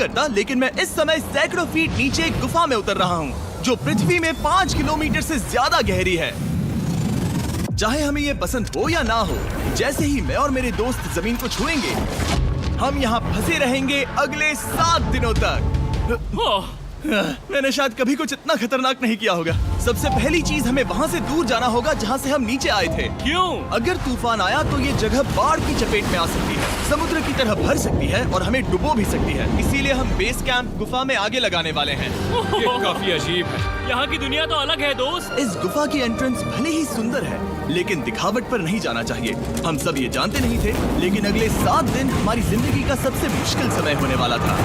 करता, लेकिन मैं इस समय सैकड़ों फीट नीचे एक गुफा में उतर रहा हूँ जो पृथ्वी में 5 किलोमीटर से ज्यादा गहरी है। चाहे हमें ये पसंद हो या ना हो, जैसे ही मैं और मेरे दोस्त जमीन को छुएंगे, हम यहाँ फंसे रहेंगे अगले 7 दिनों तक। मैंने शायद कभी कुछ इतना खतरनाक नहीं किया होगा। सबसे पहली चीज, हमें वहाँ से दूर जाना होगा जहाँ से हम नीचे आए थे। क्यों? अगर तूफान आया तो ये जगह बाढ़ की चपेट में आ सकती है, समुद्र की तरह भर सकती है और हमें डुबो भी सकती है। इसीलिए हम बेस कैंप गुफा में आगे लगाने वाले हैं। ये काफी अजीब है। यहाँ की दुनिया तो अलग है दोस्त। इस गुफा की एंट्रेंस भले ही सुंदर है, लेकिन दिखावट पर नहीं जाना चाहिए। हम सब ये जानते नहीं थे, लेकिन अगले 7 दिन हमारी जिंदगी का सबसे मुश्किल समय होने वाला था।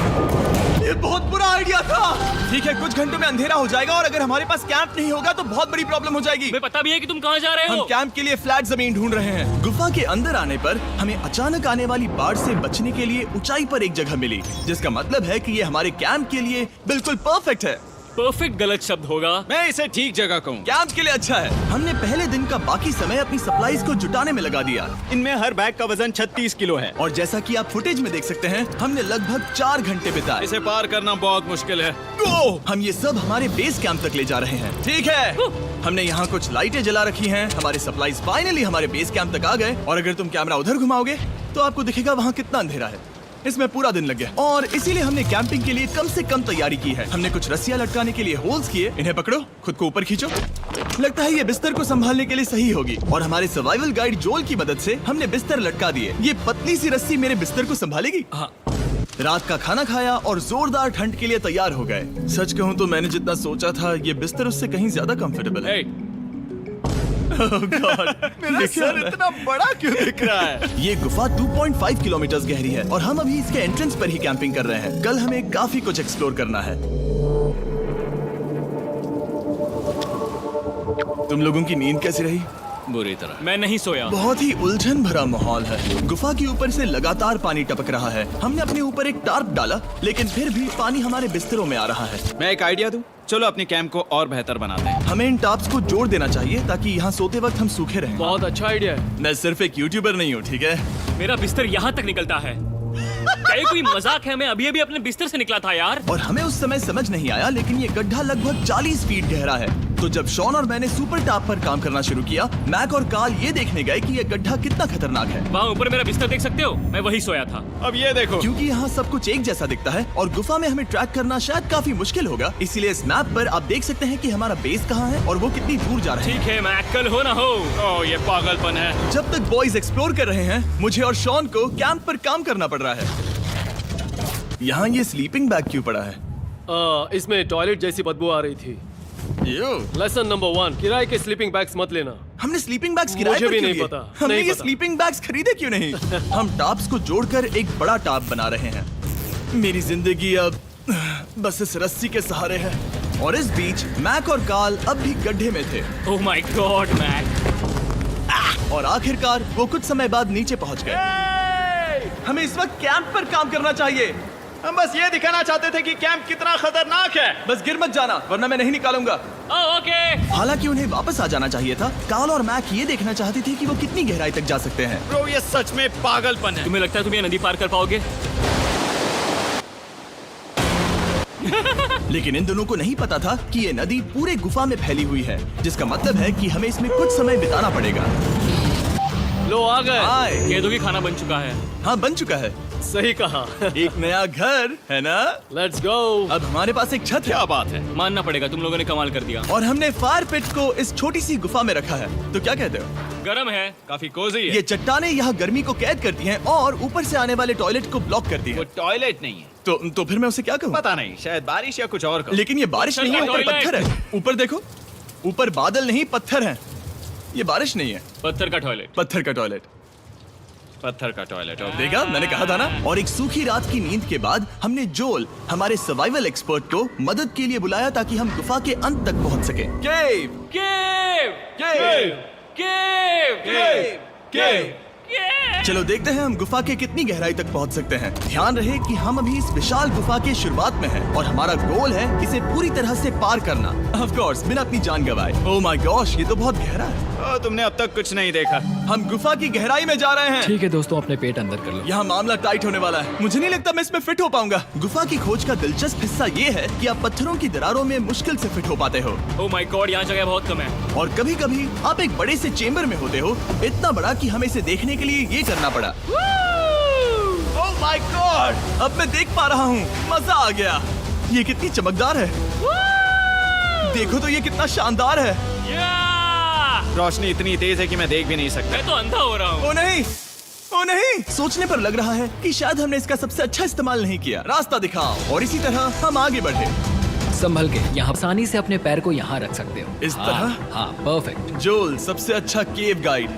ये बहुत बुरा आइडिया था। ठीक है, कुछ घंटों में अंधेरा हो जाएगा और अगर हमारे पास कैंप नहीं होगा तो बहुत बड़ी प्रॉब्लम हो जाएगी। तुम्हें पता भी है कि तुम कहाँ जा रहे हम हो? कैंप के लिए फ्लैट जमीन ढूंढ रहे हैं। गुफा के अंदर आने पर हमें अचानक आने वाली बाढ़ से बचने के लिए ऊंचाई पर एक जगह मिली, जिसका मतलब है कि ये हमारे कैंप के लिए बिल्कुल परफेक्ट है। परफेक्ट गलत शब्द होगा। मैं इसे ठीक जगह कहूँ। कैंप के लिए अच्छा है। हमने पहले दिन का बाकी समय अपनी सप्लाईज को जुटाने में लगा दिया। इनमें हर बैग का वजन 36 किलो है। और जैसा कि आप फुटेज में देख सकते हैं, हमने लगभग 4 घंटे बिताए। इसे पार करना बहुत मुश्किल है। हम ये सब हमारे बेस कैंप तक ले जा रहे हैं। ठीक है, हमने यहाँ कुछ लाइटें जला रखी हैं। हमारे सप्लाईज फाइनली हमारे बेस कैंप तक आ गए। और अगर तुम कैमरा उधर घुमाओगे तो आपको दिखेगा वहाँ कितना अंधेरा है। इसमें पूरा दिन लग गया और इसीलिए हमने कैंपिंग के लिए कम से कम तैयारी की है। हमने कुछ रस्सियां लटकाने के लिए होल्स किए। इन्हें पकड़ो, खुद को ऊपर खींचो। लगता है ये बिस्तर को संभालने के लिए सही होगी। और हमारे सर्वाइवल गाइड जोल की मदद से हमने बिस्तर लटका दिए। ये पतली सी रस्सी मेरे बिस्तर को संभालेगी। हाँ। रात का खाना खाया और जोरदार ठंड के लिए तैयार हो गए। सच कहूँ तो मैंने जितना सोचा था, ये बिस्तर उससे कहीं ज्यादा कंफर्टेबल है। Oh God, मेरा सर इतना बड़ा क्यों दिख रहा है? ये गुफा 2.5 किलोमीटर गहरी है और हम अभी इसके एंट्रेंस पर ही कैंपिंग कर रहे हैं। कल हमें काफी कुछ एक्सप्लोर करना है। तुम लोगों की नींद कैसी रही? बुरी तरह। मैं नहीं सोया। बहुत ही उलझन भरा माहौल है। गुफा के ऊपर से लगातार पानी टपक रहा है। हमने अपने ऊपर एक टार्प डाला, लेकिन फिर भी पानी हमारे बिस्तरों में आ रहा है। मैं एक आइडिया दूं? चलो अपने कैंप को और बेहतर बनाते हैं। हमें इन टार्प्स को जोड़ देना चाहिए ताकि यहाँ सोते वक्त हम सूखे रहें। बहुत अच्छा आइडिया है। मैं सिर्फ एक यूट्यूबर नहीं हूँ, ठीक है? मेरा बिस्तर यहाँ तक निकलता है। क्या ये कोई मजाक है? मैं अभी अभी अपने बिस्तर से निकला था यार। और हमें उस समय समझ नहीं आया, लेकिन ये गड्ढा लगभग 40 फीट गहरा है। तो जब शॉन और मैंने सुपर टॉप पर काम करना शुरू किया, मैक और कार्ल ये देखने गए कि ये गड्ढा कितना खतरनाक है। वहाँ ऊपर मेरा बिस्तर देख सकते हो? मैं वही सोया था। अब ये देखो। क्योंकि यहाँ सब कुछ एक जैसा दिखता है और गुफा में हमें ट्रैक करना शायद काफी मुश्किल होगा, इसीलिए इस मैप पर आप देख सकते हैं कि हमारा बेस कहाँ है और वो कितनी दूर जा रहा है। ठीक है, मैं कल हो ना हो। ओह, ये पागलपन है। जब तक बॉयज एक्सप्लोर कर रहे हैं, मुझे और शॉन को कैंप पर काम करना पड़ रहा है। यहाँ ये स्लीपिंग बैग क्यों पड़ा है? इसमें टॉयलेट जैसी बदबू आ रही थी। लेसन नंबर 1, किराए के स्लीपिंग बैग्स मत लेना। हमने स्लीपिंग बैग्स किराए मुझे पर भी क्यों नहीं लिए? पता, हमने नहीं ये पता। स्लीपिंग बैग्स खरीदे क्यों नहीं? हम टॉप्स को जोड़कर एक बड़ा टॉप बना रहे हैं। मेरी जिंदगी अब बस इस रस्सी के सहारे है। और इस बीच मैक और कार्ल अब भी गड्ढे में थे। Oh my god Mac. और आखिरकार वो कुछ समय बाद नीचे पहुंच गए। हमें इस वक्त कैंप पर काम करना चाहिए। हम बस ये दिखाना चाहते थे कि कैंप कितना खतरनाक है। बस गिर मत जाना, वरना मैं नहीं निकालूंगा। ओके। हालांकि उन्हें वापस आ जाना चाहिए था। कार्ल और मैक ये देखना चाहते थे कि वो कितनी गहराई तक जा सकते हैं। ब्रो, ये सच में पागलपन है। तुम्हें लगता है तुम ये नदी पार कर पाओगे? लेकिन इन दोनों को नहीं पता था कि ये नदी पूरे गुफा में फैली हुई है, जिसका मतलब है कि हमें इसमें कुछ समय बिताना पड़ेगा। लो आ गए। हाय। कह दो कि खाना बन चुका है। हाँ, बन चुका है। सही कहा। एक नया घर है ना? Let's go. अब हमारे पास एक छत है। क्या बात है। मानना पड़ेगा, तुम लोगों ने कमाल कर दिया। और हमने फायर पिट को इस छोटी सी गुफा में रखा है। तो क्या कहते हो? गरम है। काफी कोजी है। ये चट्टानें यहाँ गर्मी को कैद करती हैं और ऊपर से आने वाले टॉयलेट को ब्लॉक करती वो हैं। टॉयलेट नहीं है। तो फिर मैं उसे क्या कहूँ? पता नहीं, शायद बारिश या कुछ और कहो। लेकिन ये बारिश नहीं है, ऊपर टॉयलेट। पत्थर है। ऊपर देखो, ऊपर बादल नहीं पत्थर है। ये बारिश नहीं है, पत्थर का टॉयलेट। पत्थर का टॉयलेट। पत्थर का टॉयलेट। देखा, मैंने कहा था ना। और एक सूखी रात की नींद के बाद हमने जोल, हमारे सर्वाइवल एक्सपर्ट को मदद के लिए बुलाया ताकि हम गुफा के अंत तक पहुंच सके। केव, केव, केव, केव, केव, केव। केव। चलो देखते हैं हम गुफा के कितनी गहराई तक पहुंच सकते हैं। ध्यान रहे कि हम अभी इस विशाल गुफा के शुरुआत में हैं और हमारा गोल है इसे पूरी तरह से पार करना। ऑफ कोर्स, बिना अपनी जान गंवाए। ओह माय गॉश, ये तो बहुत गहरा है। तुमने अब तक कुछ नहीं देखा। हम गुफा की गहराई में जा रहे हैं। ठीक है दोस्तों, अपने पेट अंदर कर लो। यहाँ मामला टाइट होने वाला है। मुझे नहीं लगता मैं इसमें फिट हो पाऊंगा। गुफा की खोज का दिलचस्प हिस्सा ये है कि आप पत्थरों की दरारों में मुश्किल से फिट हो पाते हो, ओह माय गॉड, यहाँ जगह बहुत कम है। और कभी कभी आप एक बड़े से चेम्बर में होते हो, इतना बड़ा कि हमें इसे देखने के लिए ये करना पड़ा। ओह माय गॉड, अब मैं देख पा रहा हूँ। मजा आ गया। ये कितनी चमकदार है। देखो तो ये कितना शानदार है। रोशनी इतनी तेज है कि मैं देख भी नहीं सकता। मैं तो अंधा हो रहा हूँ। ओ नहीं, ओ नहीं, सोचने पर लग रहा है कि शायद हमने इसका सबसे अच्छा इस्तेमाल नहीं किया। रास्ता दिखाओ। और इसी तरह हम आगे बढ़े। संभल के यहाँ आसानी से अपने पैर को यहाँ रख सकते हो। इस तरह? हाँ, परफेक्ट। जोल, सबसे अच्छा केव गाइड।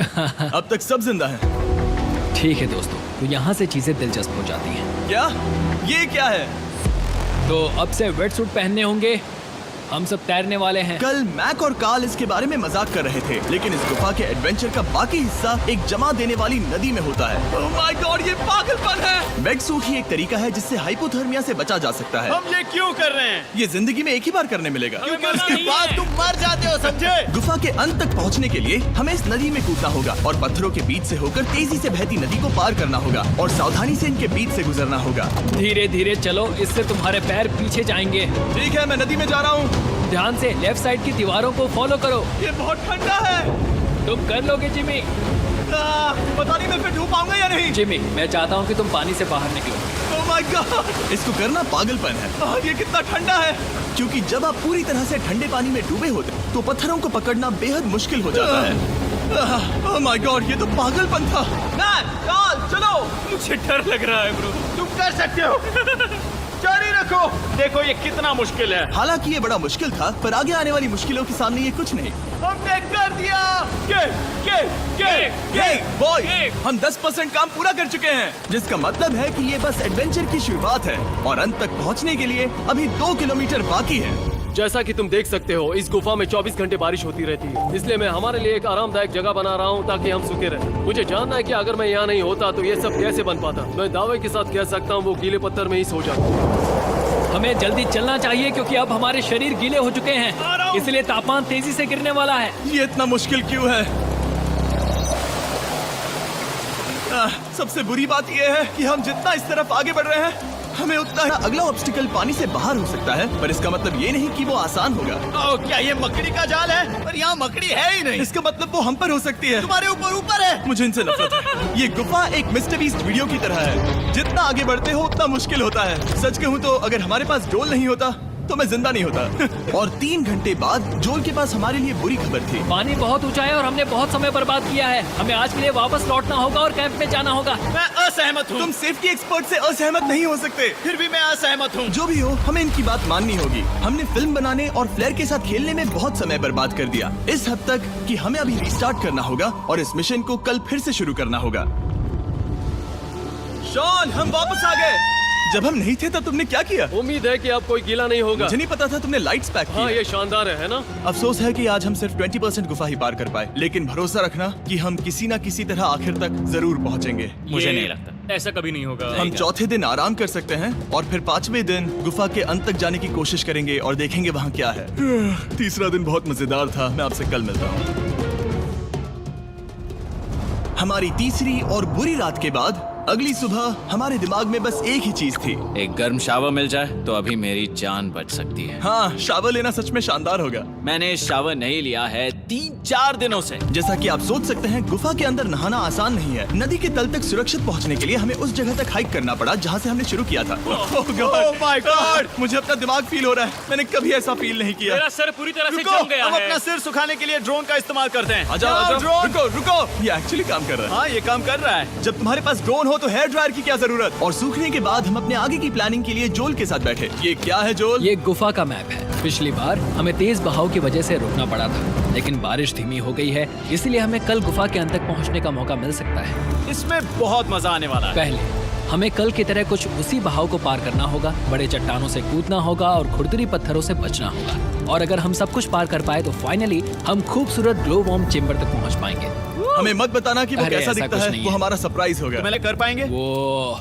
अब तक सब जिंदा हैं। ठीक है दोस्तों, तो यहाँ से चीजें दिलचस्प हो जाती हैं। क्या? ये क्या है? तो अब से वेट सूट पहनने होंगे। हम सब तैरने वाले हैं। कल मैक और कार्ल इसके बारे में मजाक कर रहे थे, लेकिन इस गुफा के एडवेंचर का बाकी हिस्सा एक जमा देने वाली नदी में होता है। ओह माय गॉड, ये पागलपन है। वेट सूट ही एक तरीका है जिससे हाइपोथर्मिया से बचा जा सकता है। हम ये क्यों कर रहे हैं? ये जिंदगी में एक ही बार करने मिलेगा, क्योंकि उसके बाद तुम मर जाते हो, समझे? गुफा के अंत तक पहुंचने के लिए हमें इस नदी में कूदना होगा और पत्थरों के बीच से होकर तेजी से बहती नदी को पार करना होगा और सावधानी से इनके बीच से गुजरना होगा। धीरे धीरे चलो, इससे तुम्हारे पैर पीछे जाएंगे। ठीक है, मैं नदी में जा रहा हूँ। ध्यान से लेफ्ट साइड की दीवारों को फॉलो करो। ये बहुत ठंडा है। तुम कर लोगे जिमी। पता नहीं मैं फिट हो पाऊंगा या नहीं। जिमी, मैं चाहता हूँ कि तुम पानी से बाहर निकलो। ओह माय गॉड, इसको करना पागलपन है। ये कितना ठंडा है। क्योंकि जब आप पूरी तरह से ठंडे पानी में डूबे होते तो पत्थरों को पकड़ना बेहद मुश्किल हो जाता है। ओह माय गॉड, ये तो पागलपन था। कार्ल, चलो। मुझे डर लग रहा है ब्रो। तुम कर सकते हो। जारी रखो। देखो ये कितना मुश्किल है। हालांकि ये बड़ा मुश्किल था, पर आगे आने वाली मुश्किलों के सामने ये कुछ नहीं। हमने कर दिया। बॉय, हम 10% काम पूरा कर चुके हैं, जिसका मतलब है कि ये बस एडवेंचर की शुरुआत है और अंत तक पहुंचने के लिए अभी 2 किलोमीटर बाकी है। जैसा कि तुम देख सकते हो, इस गुफा में 24 घंटे बारिश होती रहती है। इसलिए मैं हमारे लिए एक आरामदायक जगह बना रहा हूँ ताकि हम सूखे रहें। मुझे जानना है कि अगर मैं यहाँ नहीं होता तो ये सब कैसे बन पाता। मैं दावे के साथ कह सकता हूँ वो गीले पत्थर में ही सो जाता। हमें जल्दी चलना चाहिए क्योंकि अब हमारे शरीर गीले हो चुके हैं, इसलिए तापमान तेजी से गिरने वाला है। ये इतना मुश्किल क्यों है? सबसे बुरी बात यह है कि हम जितना इस तरफ आगे बढ़ रहे हैं, हमें उतना अगला ऑब्स्टिकल पानी से बाहर हो सकता है, पर इसका मतलब ये नहीं कि वो आसान होगा। क्या ये मकड़ी का जाल है? पर यहाँ मकड़ी है ही नहीं। इसका मतलब वो हम पर हो सकती है। तुम्हारे ऊपर है। मुझे इनसे नफरत है। ये गुफा एक मिस्टर बीस्ट वीडियो की तरह है। जितना आगे बढ़ते हो उतना मुश्किल होता है। सच कहूँ तो अगर हमारे पास जोल नहीं होता तो मैं जिंदा नहीं होता। और 3 घंटे बाद जोल के पास हमारे लिए बुरी खबर थी। पानी बहुत ऊंचा है और हमने बहुत समय बर्बाद किया है। हमें आज के लिए वापस लौटना होगा और कैंप में जाना होगा। मैं असहमत हूँ। तुम सेफ्टी एक्सपर्ट से असहमत नहीं हो सकते। फिर भी मैं असहमत हूँ। जो भी हो, हमें इनकी बात माननी होगी। हमने फिल्म बनाने और फ्लेयर के साथ खेलने में बहुत समय बर्बाद कर दिया, इस हद तक कि हमें अभी रिस्टार्ट करना होगा और इस मिशन को कल फिर से शुरू करना होगा। शॉन, हम वापस आ गए। जब हम नहीं थे तब तुमने क्या किया? उम्मीद है कि अब कोई गीला नहीं होगा। मुझे नहीं पता था तुमने लाइट्स पैक की। हाँ, ये शानदार है ना? अफसोस है कि आज हम सिर्फ 20% गुफा ही पार कर पाए, लेकिन भरोसा रखना कि हम किसी न किसी तरह आखिर तक जरूर पहुंचेंगे। मुझे नहीं लगता ऐसा कभी नहीं होगा। हम चौथे दिन आराम कर सकते हैं और फिर 5वें दिन गुफा के अंत तक जाने की कोशिश करेंगे और देखेंगे वहाँ क्या है। तीसरा दिन बहुत मजेदार था। मैं आपसे कल मिलता हूँ। हमारी तीसरी और बुरी रात के बाद अगली सुबह हमारे दिमाग में बस एक ही चीज थी। एक गर्म शावर मिल जाए तो अभी मेरी जान बच सकती है। हाँ, शावर लेना सच में शानदार होगा। मैंने शावर नहीं लिया है 3-4 दिनों से। जैसा कि आप सोच सकते हैं, गुफा के अंदर नहाना आसान नहीं है। नदी के तल तक सुरक्षित पहुंचने के लिए हमें उस जगह तक हाइक करना पड़ा जहां से हमने शुरू किया था। Oh my God! मुझे अपना दिमाग फील हो रहा है। मैंने कभी ऐसा फील नहीं किया। मेरा सर पूरी तरह से रुको, जम गया हम है। अपना सिर सुखाने के लिए ड्रोन का इस्तेमाल करते हैं। आजाओ, ड्रोन। रुको रुको, ये एक्चुअली काम कर रहा है। हाँ, ये काम कर रहा है। जब तुम्हारे पास ड्रोन हो तो हेयर ड्रायर की क्या जरूरत। और सूखने के बाद हम अपने आगे की प्लानिंग के लिए जोल के साथ बैठे। ये क्या है जोल? ये गुफा का मैप है। पिछली बार हमें तेज बहाव की वजह से रुकना पड़ा था, लेकिन बारिश धीमी हो गई है, इसलिए हमें कल गुफा के अंत तक पहुंचने का मौका मिल सकता है। इसमें बहुत मजा आने वाला है। पहले हमें कल की तरह कुछ उसी बहाव को पार करना होगा, बड़े चट्टानों से कूदना होगा और खुरदरी पत्थरों से बचना होगा। और अगर हम सब कुछ पार कर पाए तो फाइनली हम खूबसूरत ग्लो वॉर्म चेम्बर तक पहुंच पाएंगे। हमें मत बताना कि वो अरे, कैसा ऐसा दिखता कुछ है। नहीं वो है। हमारा सरप्राइज होगा। तो कर पाएंगे? वो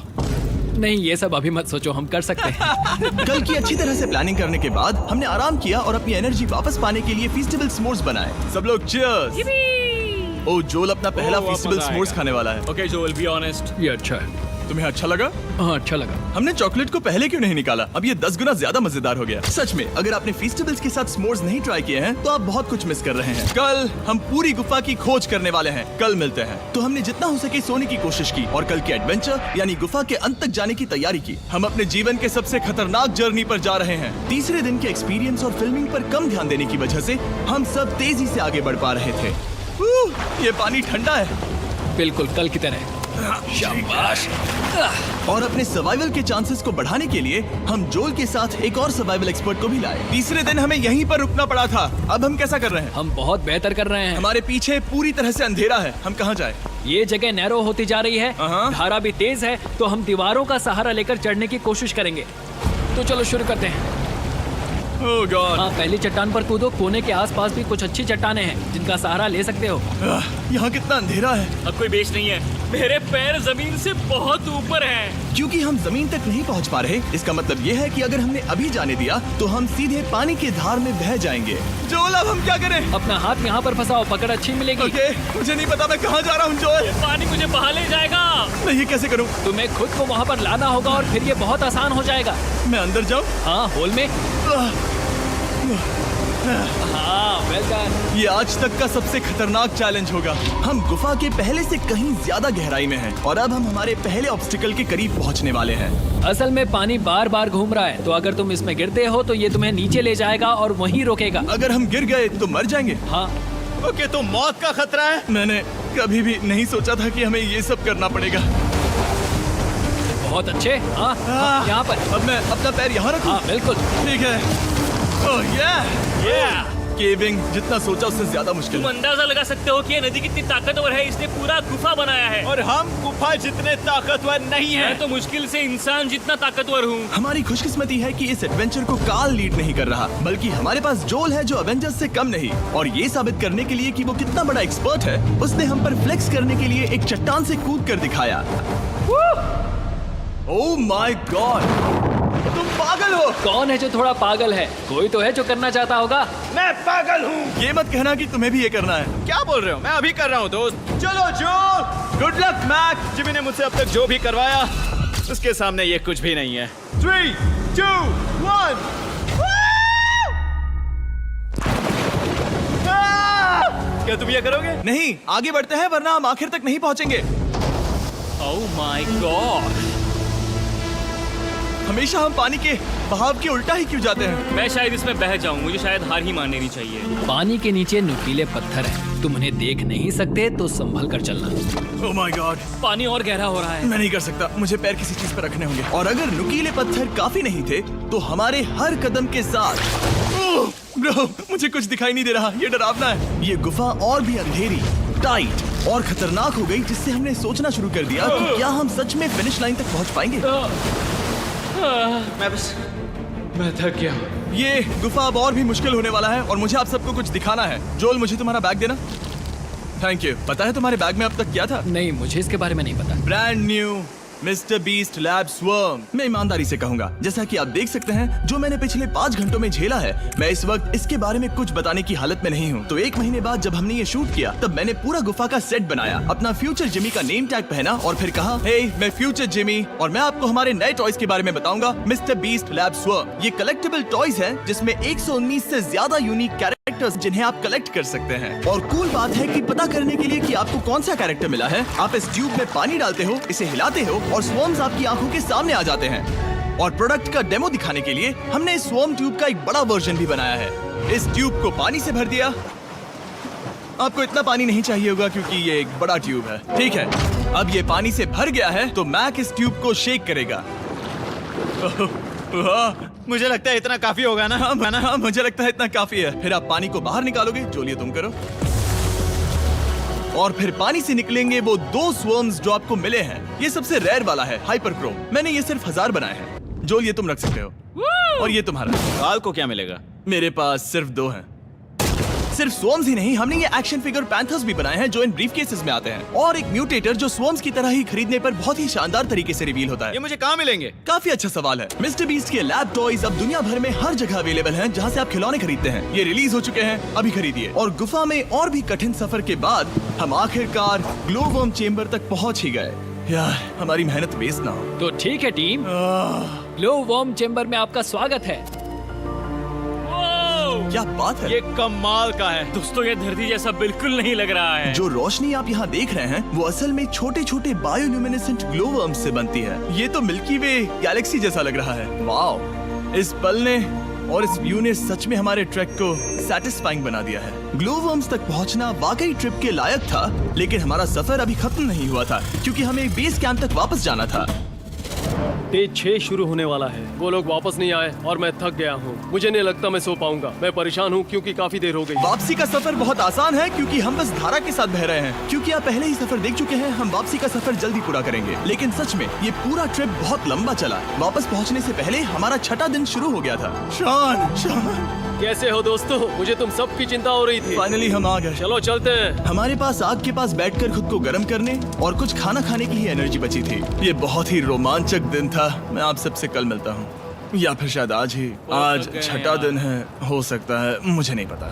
नहीं, ये सब अभी मत सोचो, हम कर सकते हैं। कल की अच्छी तरह से प्लानिंग करने के बाद हमने आराम किया और अपनी एनर्जी वापस पाने के लिए फीस्टेबल स्मोर्स बनाए। सब लोग चीयर्स। ओ, जोल अपना पहला वो फीस्टेबल मजा स्मोर्स आएगा। खाने वाला है। Okay Joel, be honest. ये अच्छा है। तुम्हें अच्छा लगा? हाँ, अच्छा लगा। हमने चॉकलेट को पहले क्यों नहीं निकाला? अब ये 10 गुना ज्यादा मजेदार हो गया। सच में, अगर आपने फीस्टेबल्स के साथ स्मोर्स नहीं ट्राई किए हैं तो आप बहुत कुछ मिस कर रहे हैं। कल हम पूरी गुफा की खोज करने वाले हैं। कल मिलते हैं। तो हमने जितना हो सके सोने की कोशिश की और कल के एडवेंचर यानी गुफा के अंत तक जाने की तैयारी की। हम अपने जीवन के सबसे खतरनाक जर्नी पर जा रहे हैं। तीसरे दिन के एक्सपीरियंस और फिल्मिंग पर कम ध्यान देने की वजह से हम सब तेजी से आगे बढ़ पा रहे थे। ये पानी ठंडा है। बिल्कुल कल की तरह। शाबाश। और अपने सर्वाइवल के चांसेस को बढ़ाने के लिए हम जोल के साथ एक और सर्वाइवल एक्सपर्ट को भी लाए। तीसरे दिन हमें यहीं पर रुकना पड़ा था। अब हम कैसा कर रहे हैं? हम बहुत बेहतर कर रहे हैं। हमारे पीछे पूरी तरह से अंधेरा है। हम कहाँ जाए? ये जगह नैरो होती जा रही है, हाँ। धारा भी तेज है, तो हम दीवारों का सहारा लेकर चढ़ने की कोशिश करेंगे। तो चलो शुरू करते हैं। ओह गॉड। हाँ, पहली चट्टान पर कूदो। कोने के आसपास भी कुछ अच्छी चट्टानें हैं जिनका सहारा ले सकते हो। यहाँ कितना अंधेरा है। अब कोई बेस नहीं है। मेरे पैर जमीन से बहुत ऊपर हैं। क्योंकि हम जमीन तक नहीं पहुँच पा रहे, इसका मतलब ये है कि अगर हमने अभी जाने दिया तो हम सीधे पानी की धार में बह जाएंगे। जोल, अब हम क्या करें? अपना हाथ यहाँ पर फंसाओ, पकड़ अच्छी मिलेगी। ओके, मुझे नहीं पता मैं कहाँ जा रहा हूँ जोल। पानी मुझे बहा ले जाएगा। मैं ये कैसे करूँ? तुम्हें खुद को वहाँ पर लाना होगा और फिर ये बहुत आसान हो जाएगा। मैं अंदर जाऊँ? हाँ, होल में। हाँ, वेल डन। ये आज तक का सबसे खतरनाक चैलेंज होगा। हम गुफा के पहले से कहीं ज्यादा गहराई में हैं और अब हम हमारे पहले ऑब्स्टिकल के करीब पहुंचने वाले हैं। असल में पानी बार बार घूम रहा है, तो अगर तुम इसमें गिरते हो तो ये तुम्हें नीचे ले जाएगा और वहीं रोकेगा। अगर हम गिर गए तो मर जाएंगे। हाँ, ओके, तो मौत का खतरा है। मैंने कभी भी नहीं सोचा था कि हमें ये सब करना पड़ेगा। बहुत अच्छे। हाँ, हाँ, यहाँ पर। अब मैं अपना पैर यहाँ रखूं? हाँ, बिल्कुल। ठीक है। ओह yeah! केविंग जितना सोचा उससे ज्यादा मुश्किल तुम है। अंदाजा लगा सकते हो कि ये नदी कितनी ताकतवर है। इसने पूरा गुफा बनाया है। और हम गुफा जितने ताकतवर नहीं मैं हैं। तो मुश्किल से इंसान जितना ताकतवर हूँ। हमारी खुशकिस्मती है कि इस एडवेंचर को काल लीड नहीं कर रहा, बल्कि हमारे पास जोल है जो एवेंजर्स से कम नहीं। और ये साबित करने के लिए कि वो कितना बड़ा एक्सपर्ट है, उसने हम पर फ्लेक्स करने के लिए एक चट्टान से कूद कर दिखाया। ओह माय गॉड, तुम पागल हो। कौन है जो थोड़ा पागल है? कोई तो है जो करना चाहता होगा। मैं पागल हूँ। ये मत कहना कि तुम्हें भी ये करना है। क्या बोल रहे हो? मैं अभी कर रहा हूँ दोस्त। चलो जो, गुड लक मैक। जिमी ने मुझसे अब तक जो भी करवाया उसके सामने ये कुछ भी नहीं है। 3, 2, 1। क्या तुम ये करोगे? नहीं, आगे बढ़ते हैं वरना हम आखिर तक नहीं पहुंचेंगे। ओह माय गॉड। हमेशा हम पानी के बहाव के उल्टा ही क्यों जाते हैं? मैं शायद इसमें बह जाऊं। मुझे शायद हार ही मान लेनी चाहिए। पानी के नीचे नुकीले पत्थर हैं। तुम उन्हें देख नहीं सकते तो संभल कर चलना। ओह माय गॉड, पानी और गहरा हो रहा है। मैं नहीं कर सकता। मुझे पैर किसी चीज पर रखने होंगे। और अगर नुकीले पत्थर काफी नहीं थे तो हमारे हर कदम के साथ ब्रो, मुझे कुछ दिखाई नहीं दे रहा। ये डरावना है। ये गुफा और भी अंधेरी, टाइट और खतरनाक हो गई, जिससे हमने सोचना शुरू कर दिया कि क्या हम सच में फिनिश लाइन तक पहुंच पाएंगे। मैं थक गया हूँ। ये गुफा अब और भी मुश्किल होने वाला है और मुझे आप सबको कुछ दिखाना है। जोल, मुझे तुम्हारा बैग देना। Thank you. पता है तुम्हारे बैग में अब तक क्या था? नहीं, मुझे इसके बारे में नहीं पता। Brand new mister beast lab swarm. मैं ईमानदारी से कहूंगा, जैसा कि आप देख सकते हैं, जो मैंने पिछले 5 घंटों में झेला है, मैं इस वक्त इसके बारे में कुछ बताने की हालत में नहीं हूँ। तो 1 महीने बाद जब हमने ये शूट किया, तब मैंने पूरा गुफा का सेट बनाया, अपना फ्यूचर जिमी का नेम टैग पहना और फिर कहा, हे मैं फ्यूचर जिमी और मैं आपको हमारे नए टॉयज के बारे में बताऊंगा, मिस्टर बीस्ट लैब स्वर्म। ये कलेक्टेबल टॉयज है जिसमें 119 से ज्यादा यूनिक कैरेक्टर्स जिन्हें आप कलेक्ट कर सकते हैं। और कूल बात है कि पता करने के लिए कि आपको कौन सा कैरेक्टर मिला है, आप इस ट्यूब में पानी डालते हो, इसे हिलाते हो और स्वर्म्स आपकी आंखों के सामने आ जाते हैं। और प्रोडक्ट का डेमो दिखाने के लिए हमने इस स्वर्म ट्यूब का एक बड़ा वर्जन भी बनाया है। इस ट्यूब को पानी से भर दिया। आपको इतना पानी नहीं चाहिए होगा क्योंकि ये एक बड़ा ट्यूब है। ठीक है, अब ये पानी से भर गया है तो मैक इस ट्यूब को शेक करेगा। मुझे लगता है इतना काफी होगा ना। हाँ, मुझे लगता है इतना काफी है। फिर आप पानी को बाहर निकालोगे। जोलिए तुम करो। और फिर पानी से निकलेंगे वो 2 स्वर्म्स जो आपको मिले हैं। ये सबसे रेयर वाला है, हाइपरक्रोम। मैंने ये सिर्फ 1000 बनाए हैं। जोल, ये तुम रख सकते हो। और ये तुम्हारा। काल को क्या मिलेगा? मेरे पास सिर्फ 2 हैं। सिर्फ स्वॉर्म्स ही नहीं, हमने ये एक्शन फिगर पैंथर्स भी बनाए हैं जो इन ब्रीफ केसेस में आते हैं, और एक म्यूटेटर जो स्वॉर्म्स की तरह ही खरीदने पर बहुत ही शानदार तरीके से रिवील होता है। ये मुझे कहाँ मिलेंगे? काफी अच्छा सवाल है। मिस्टर बीस्ट के लैब टॉयज अब दुनिया भर में हर जगह अवेलेबल हैं जहां से आप खिलौने खरीदते हैं। ये रिलीज हो चुके हैं, अभी खरीदिए। और गुफा में और भी कठिन सफर के बाद हम आखिरकार ग्लो वर्म चेम्बर तक पहुंच ही गए। यार, हमारी मेहनत वेस्ट ना हो। तो ठीक है टीम, ग्लो वर्म चेम्बर में आपका स्वागत है। क्या बात है! ये कमाल का है। दोस्तों ये धरती जैसा बिल्कुल नहीं लग रहा है। जो रोशनी आप यहाँ देख रहे हैं वो असल में छोटे छोटे बायोल्यूमिनेसेंट ग्लो वर्म्स से बनती है। ये तो मिल्की वे गैलेक्सी जैसा लग रहा है। वाओ! इस पल ने और इस व्यू ने सच में हमारे ट्रैक को सैटिस्फाइंग बना दिया है। ग्लो वर्म्स तक पहुंचना वाकई ट्रिप के लायक था, लेकिन हमारा सफर अभी खत्म नहीं हुआ था क्योंकि हमें एक बेस कैंप तक वापस जाना था। डे 6 शुरू होने वाला है। वो लोग वापस नहीं आए और मैं थक गया हूँ। मुझे नहीं लगता मैं सो पाऊंगा। मैं परेशान हूँ क्योंकि काफी देर हो गई। वापसी का सफर बहुत आसान है क्योंकि हम बस धारा के साथ बह रहे हैं। क्योंकि आप पहले ही सफर देख चुके हैं, हम वापसी का सफर जल्दी पूरा करेंगे। लेकिन सच में ये पूरा ट्रिप बहुत लंबा चला। वापस पहुंचने से पहले हमारा 6वां दिन शुरू हो गया था। शान, कैसे हो दोस्तों? मुझे तुम सबकी चिंता हो रही थी। फाइनली हम आ गए। चलो चलते हैं। हमारे पास आग के पास बैठकर खुद को गर्म करने और कुछ खाना खाने की ही एनर्जी बची थी। ये बहुत ही रोमांचक दिन था। मैं आप सबसे कल मिलता हूँ, या फिर शायद आज ही। आज 6वां दिन है, हो सकता है, मुझे नहीं पता।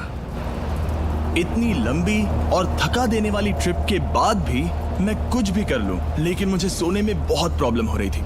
इतनी लंबी और थका देने वाली ट्रिप के बाद भी मैं कुछ भी कर लूं, लेकिन मुझे सोने में बहुत प्रॉब्लम हो रही थी।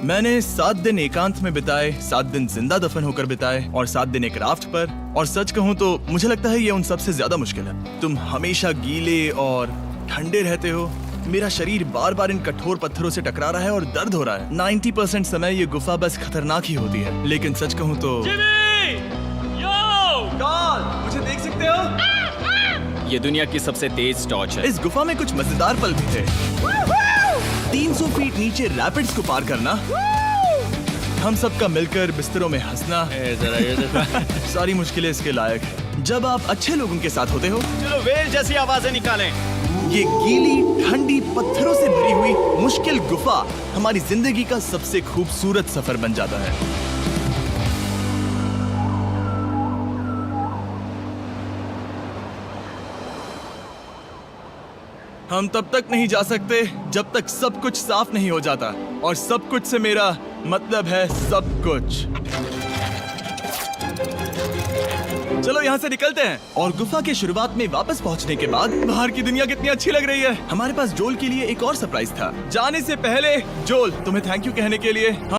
मैंने 7 दिन एकांत में बिताए, 7 दिन जिंदा दफन होकर बिताए और 7 दिन एक राफ्ट पर। और सच कहूं तो मुझे लगता है ये उन सबसे ज्यादा मुश्किल है। तुम हमेशा गीले और ठंडे रहते हो। मेरा शरीर बार बार इन कठोर पत्थरों से टकरा रहा है और दर्द हो रहा है। 90% समय ये गुफा बस खतरनाक ही होती है। लेकिन सच कहूं तो मुझे देख सकते हो? ये दुनिया की सबसे तेज टॉर्च है। इस गुफा में कुछ मजेदार पल भी थे। 300 फीट नीचे रैपिड्स को पार करना, हम सबका मिलकर बिस्तरों में हंसना, सारी मुश्किलें इसके लायक है जब आप अच्छे लोगों के साथ होते हो। चलो वेल जैसी आवाजें निकालें। ये गीली ठंडी पत्थरों से भरी हुई मुश्किल गुफा हमारी जिंदगी का सबसे खूबसूरत सफर बन जाता है। हम तब तक नहीं जा सकते जब तक सब कुछ साफ नहीं हो जाता, और सब कुछ से मेरा मतलब है सब कुछ। चलो यहाँ से निकलते हैं। और गुफा के शुरुआत में वापस पहुँचने के बाद बाहर की दुनिया कितनी अच्छी लग रही है। हमारे पास जोल के लिए एक और सरप्राइज था। जाने से पहले जोल, तुम्हें थैंक यू कहने के लिए